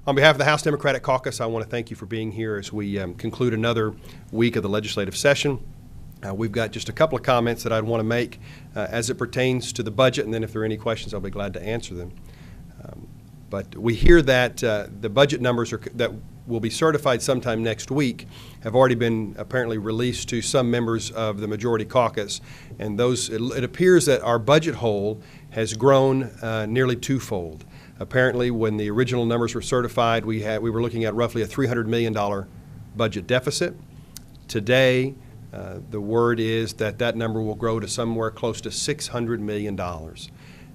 On behalf of the House Democratic Caucus, I want to thank you for being here as we conclude another week of the legislative session. We've got just a couple of comments that I'd want to make as it pertains to the budget, and then if there are any questions, I'll be glad to answer them. But we hear that the budget numbers that will be certified sometime next week have already been apparently released to some members of the Majority Caucus, and it appears that our budget hole has grown nearly twofold. Apparently, when the original numbers were certified, we were looking at roughly a $300 million budget deficit. Today, the word is that that number will grow to somewhere close to $600 million.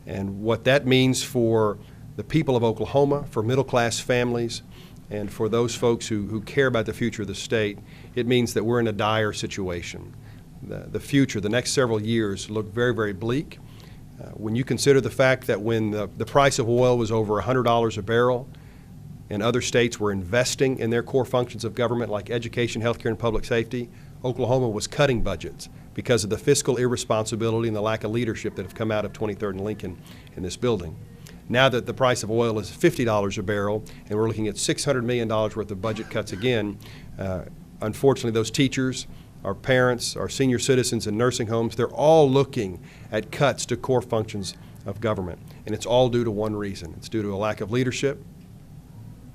And what that means for the people of Oklahoma, for middle-class families, and for those folks who care about the future of the state, it means that we're in a dire situation. The future, the next several years, look very, very bleak. When you consider the fact that when the price of oil was over $100 a barrel and other states were investing in their core functions of government like education, healthcare, and public safety, Oklahoma was cutting budgets because of the fiscal irresponsibility and the lack of leadership that have come out of 23rd and Lincoln in this building. Now that the price of oil is $50 a barrel and we're looking at $600 million worth of budget cuts again, unfortunately those teachers, our parents, our senior citizens in nursing homes, they're all looking at cuts to core functions of government. And it's all due to one reason. It's due to a lack of leadership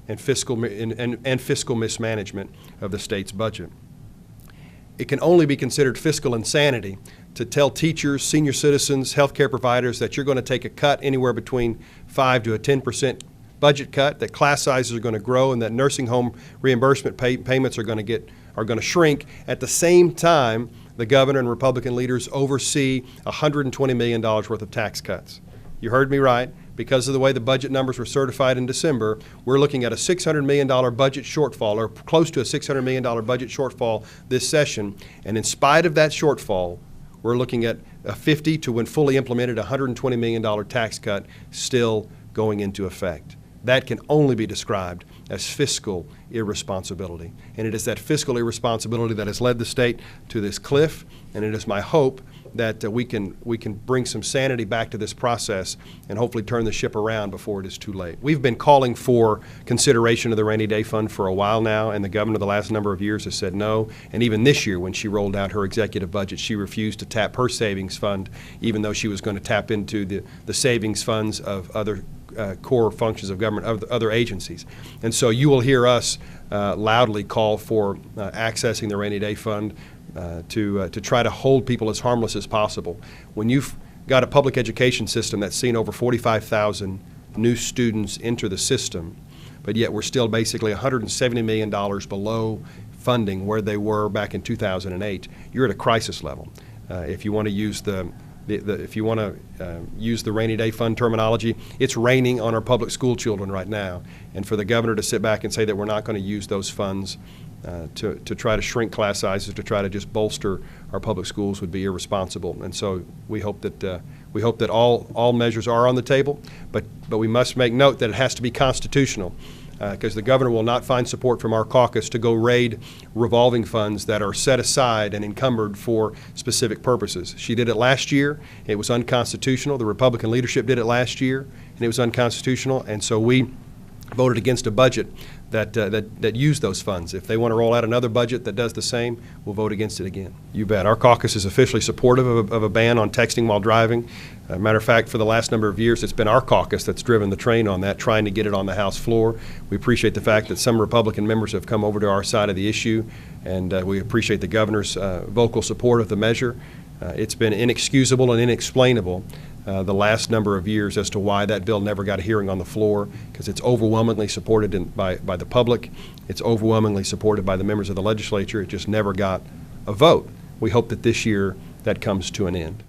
and fiscal mismanagement of the state's budget. It can only be considered fiscal insanity to tell teachers, senior citizens, healthcare providers that you're going to take a cut anywhere between 5 to a 10% budget cut, that class sizes are going to grow, and that nursing home reimbursement payments are going to shrink. At the same time, the governor and Republican leaders oversee $120 million worth of tax cuts. You heard me right. Because of the way the budget numbers were certified in December, we're looking at a $600 million budget shortfall, or close to a $600 million budget shortfall this session. And in spite of that shortfall, we're looking at a 50 to, when fully implemented, $120 million tax cut still going into effect. That can only be described as fiscal irresponsibility. And it is that fiscal irresponsibility that has led the state to this cliff, and it is my hope that we can bring some sanity back to this process and hopefully turn the ship around before it is too late. We've been calling for consideration of the rainy day fund for a while now, and the governor the last number of years has said no. And even this year, when she rolled out her executive budget, she refused to tap her savings fund, even though she was going to tap into the savings funds of other core functions of government, of other agencies. And so you will hear us loudly call for accessing the rainy day fund to try to hold people as harmless as possible. When you've got a public education system that's seen over 45,000 new students enter the system, but yet we're still basically $170 million below funding where they were back in 2008, you're at a crisis level. If you want to use use the rainy day fund terminology, it's raining on our public school children right now. And for the governor to sit back and say that we're not going to use those funds to try to shrink class sizes, to try to just bolster our public schools, would be irresponsible. And so we hope that all measures are on the table, but we must make note that it has to be constitutional, because the governor will not find support from our caucus to go raid revolving funds that are set aside and encumbered for specific purposes. She did it last year. It was unconstitutional. The Republican leadership did it last year, and it was unconstitutional. And so we voted against a budget that used those funds. If they want to roll out another budget that does the same, we'll vote against it again. You bet. Our caucus is officially supportive of a ban on texting while driving. Matter of fact, for the last number of years, it's been our caucus that's driven the train on that, trying to get it on the House floor. We appreciate the fact that some Republican members have come over to our side of the issue, and we appreciate the governor's vocal support of the measure. It's been inexcusable and inexplainable the last number of years as to why that bill never got a hearing on the floor, because it's overwhelmingly supported by the public. It's overwhelmingly supported by the members of the legislature. It just never got a vote. We hope that this year that comes to an end.